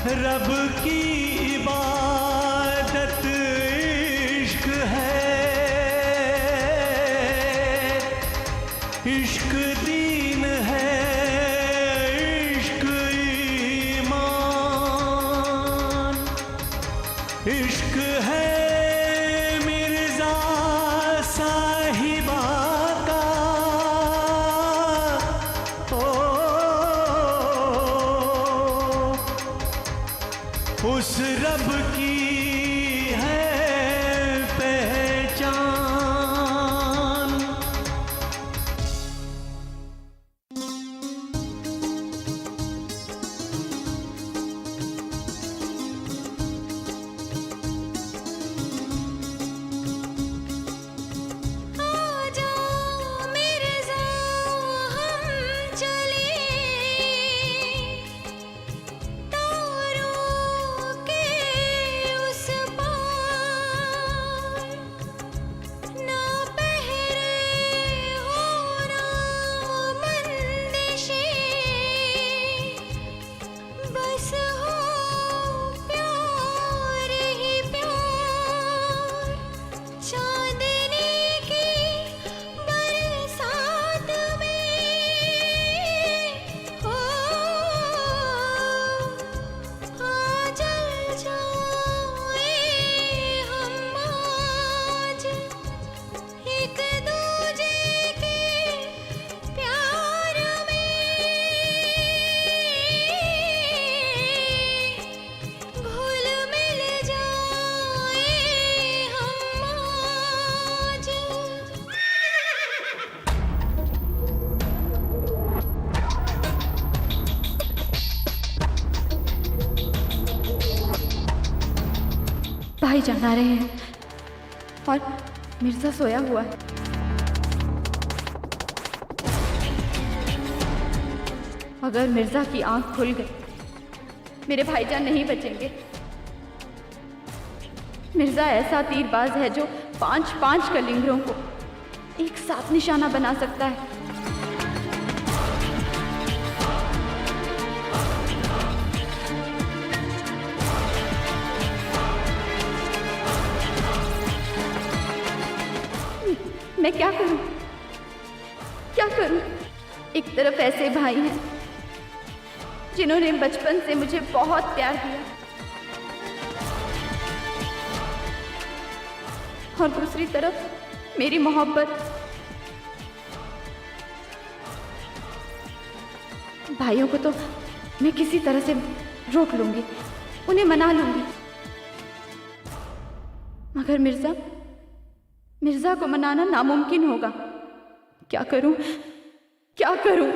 रब की इबादत इश्क है, इश्क दीन है, इश्क ईमान, इश्क है मिर्जा साहिबा का। उस रब की है पहचान। आजा मिर्ज़ा हम चले, तारों के उस पार, ना पहरे हो ना बंदिशें, बस हो प्यार ही प्यार। चांदनी की बरसात में हो आ जल जाए हम आज, एक दूजे के प्यार में घुल मिल जाए हम आज। भाईजान आ रहे हैं और मिर्जा सोया हुआ है। अगर मिर्जा की आंख खुल गई, मेरे भाईजान नहीं बचेंगे। मिर्जा ऐसा तीरबाज है जो 5-5 कलिंगरों को एक साथ निशाना बना सकता है। मैं क्या करूं? क्या करूं? एक तरफ ऐसे भाई हैं जिन्होंने बचपन से मुझे बहुत प्यार दिया, और दूसरी तरफ मेरी मोहब्बत। भाइयों को तो मैं किसी तरह से रोक लूंगी, उन्हें मना लूंगी, मगर मिर्जा को मनाना नामुमकिन होगा। क्या करूं? क्या करूं?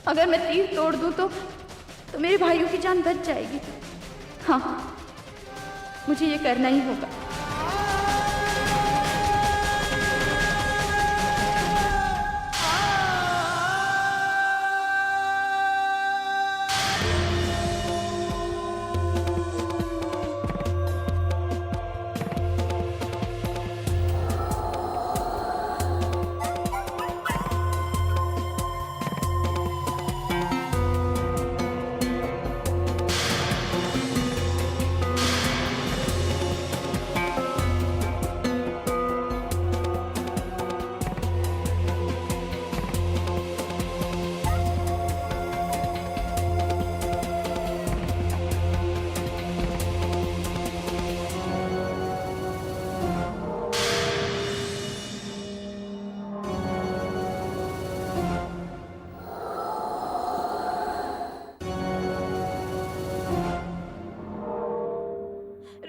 अगर मैं तीर तोड़ दूं तो तो मेरे भाइयों की जान बच जाएगी। हाँ, मुझे ये करना ही होगा।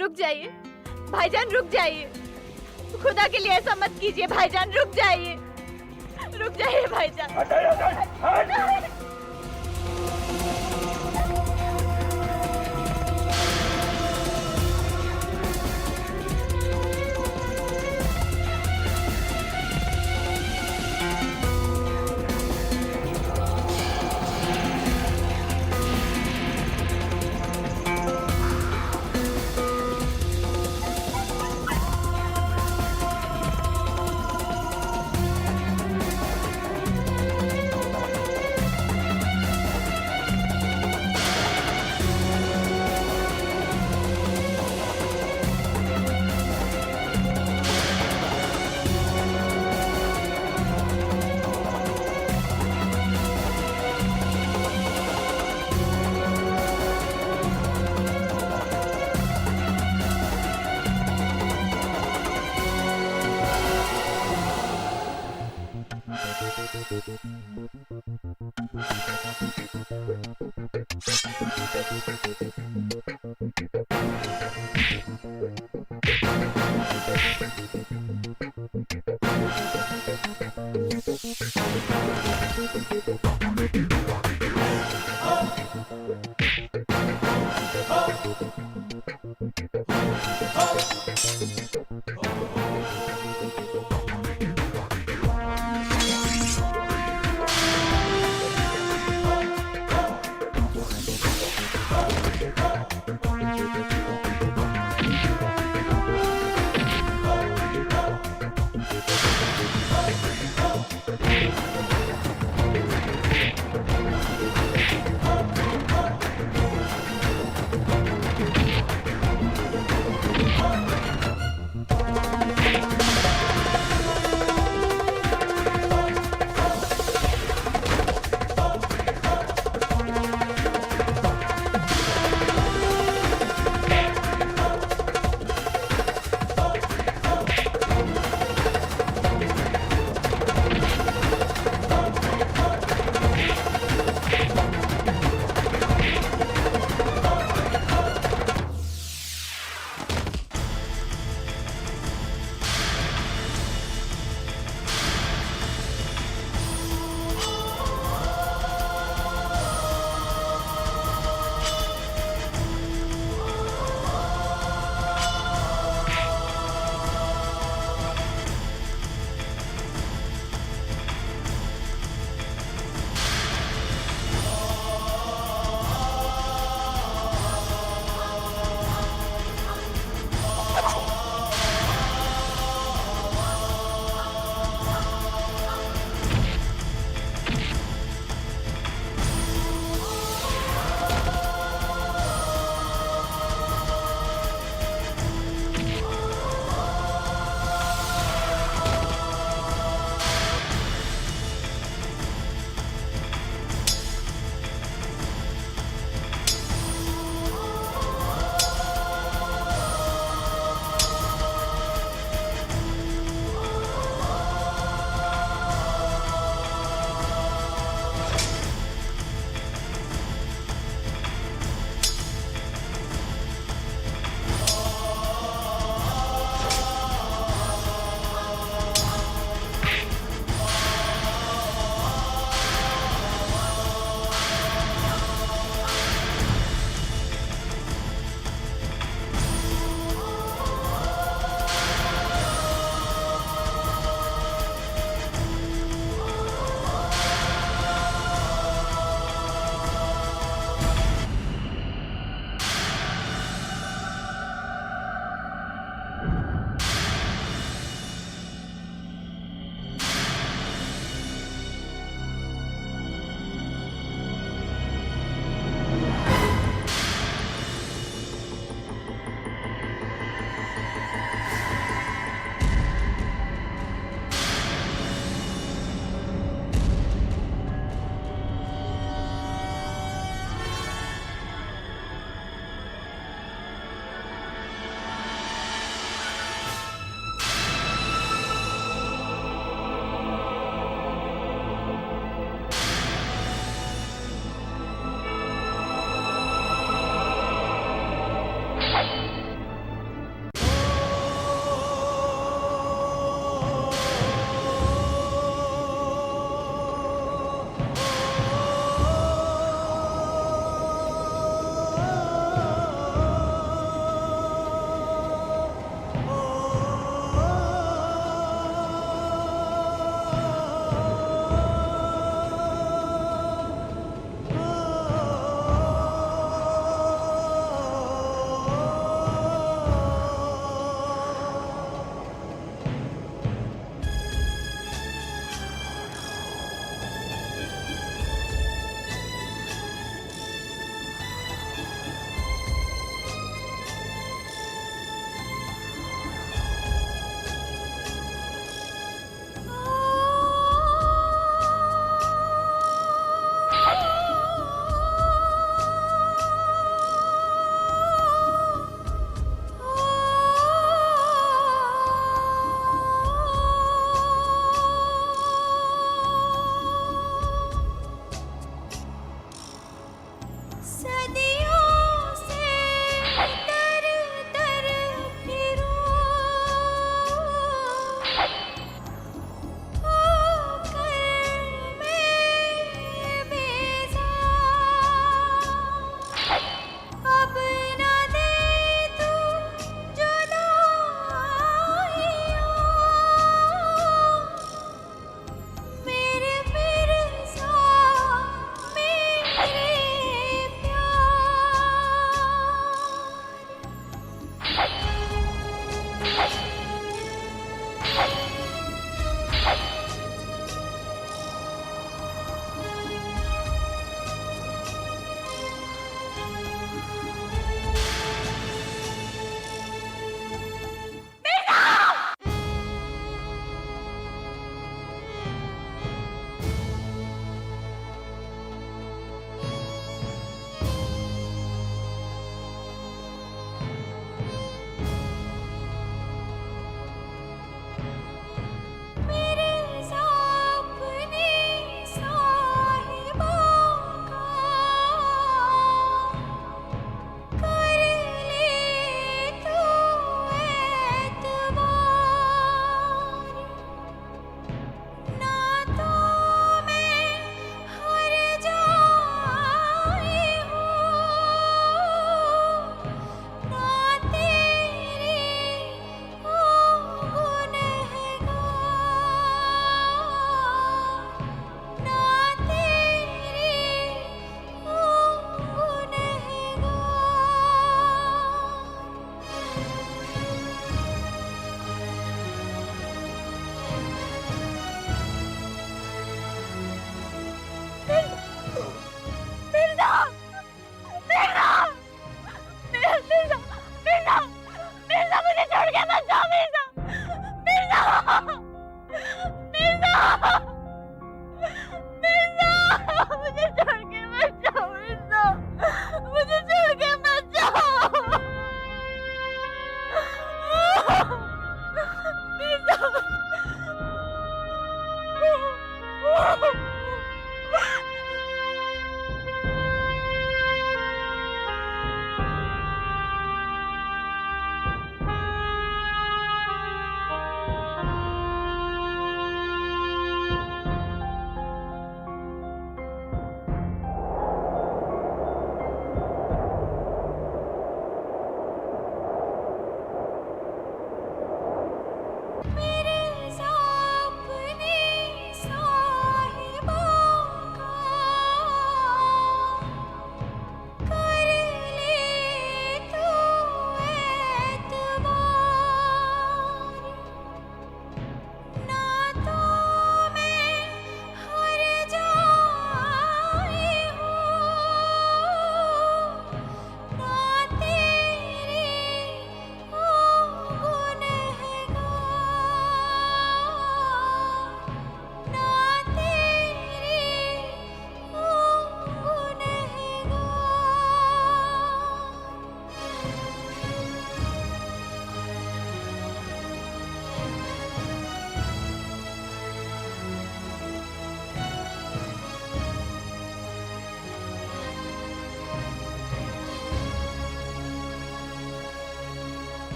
रुक जाइए भाईजान, रुक जाइए। खुदा के लिए ऐसा मत कीजिए भाईजान, रुक जाइए, रुक जाइए भाईजान।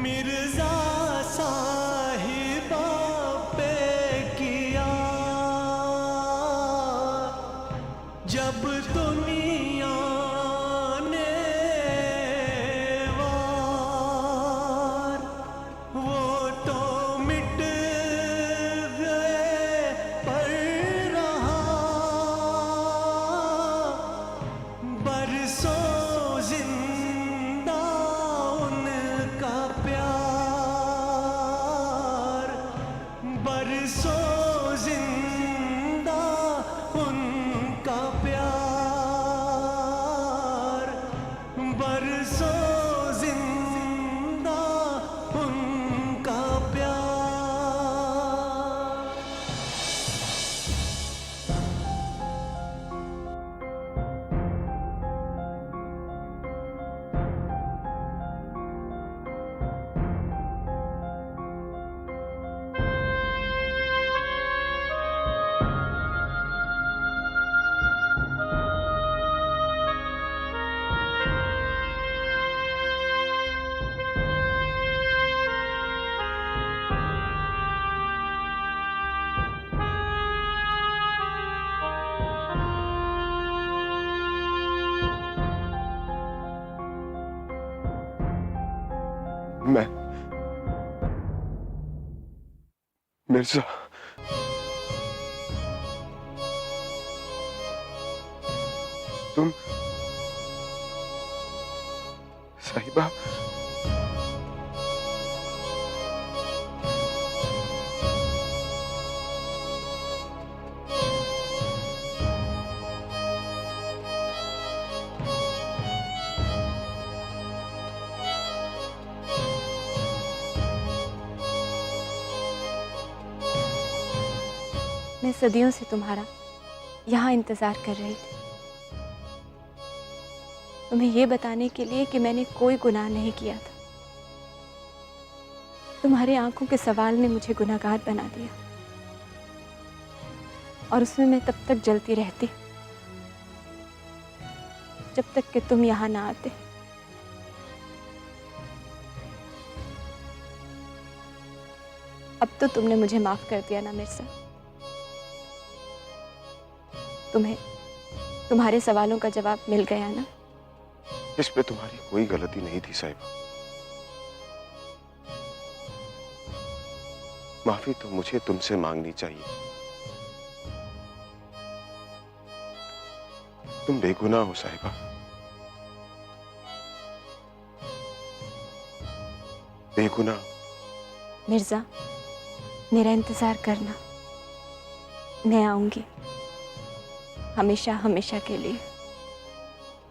मिर्जा साहिबा पे किया जब दुनिया ने वार, वो तो मिट गए पर रहा बरसों जिंदा उनका प्यार, बरसों जिंदा उनका प्यार, बरसों जिंदा उनका प्यार। मैं मिर्जा, तुम साहिबा, मैं सदियों से तुम्हारा यहाँ इंतज़ार कर रही थी, तुम्हें ये बताने के लिए कि मैंने कोई गुनाह नहीं किया था। तुम्हारी आंखों के सवाल ने मुझे गुनहगार बना दिया और उसमें मैं तब तक जलती रहती जब तक कि तुम यहाँ ना आते। अब तो तुमने मुझे माफ कर दिया ना मिर्जा। तुम्हें तुम्हारे सवालों का जवाब मिल गया ना? इस पे तुम्हारी कोई गलती नहीं थी साहिबा। माफी तो मुझे तुमसे मांगनी चाहिए। तुम बेगुनाह हो साहिबा। बेगुनाह। मिर्जा, मेरा इंतजार करना, मैं आऊंगी। हमेशा हमेशा के लिए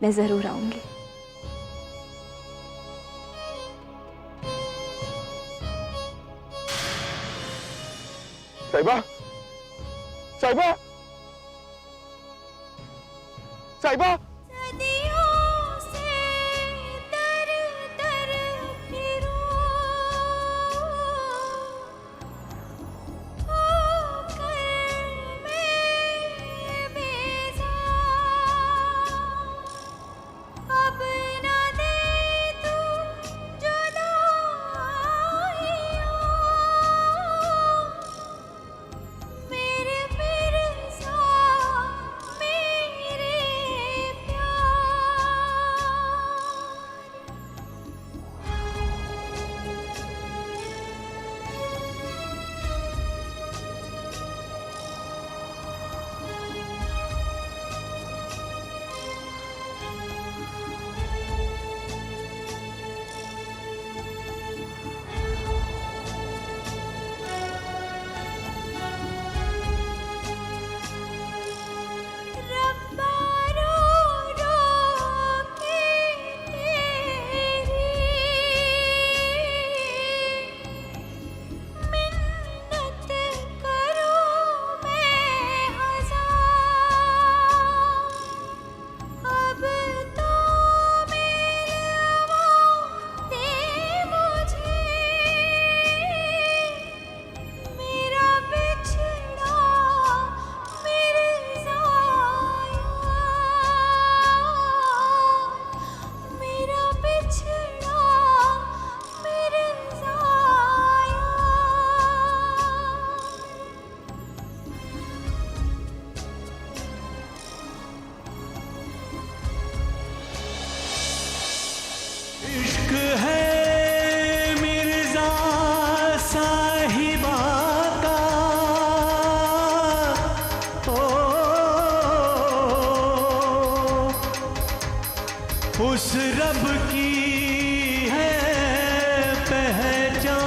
मैं जरूर आऊंगी। साहिबा, साहिबा, साहिबा। सदियों से दर दर फिरूं, होकर मैं बेजार। अब न दे तू जुदाइयाँ, मेरे मिर्ज़ा मेरे इश्क है मिर्जा साहिबा का, ओ उस रब की है पहचान,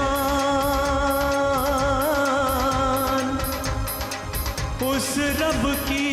उस रब की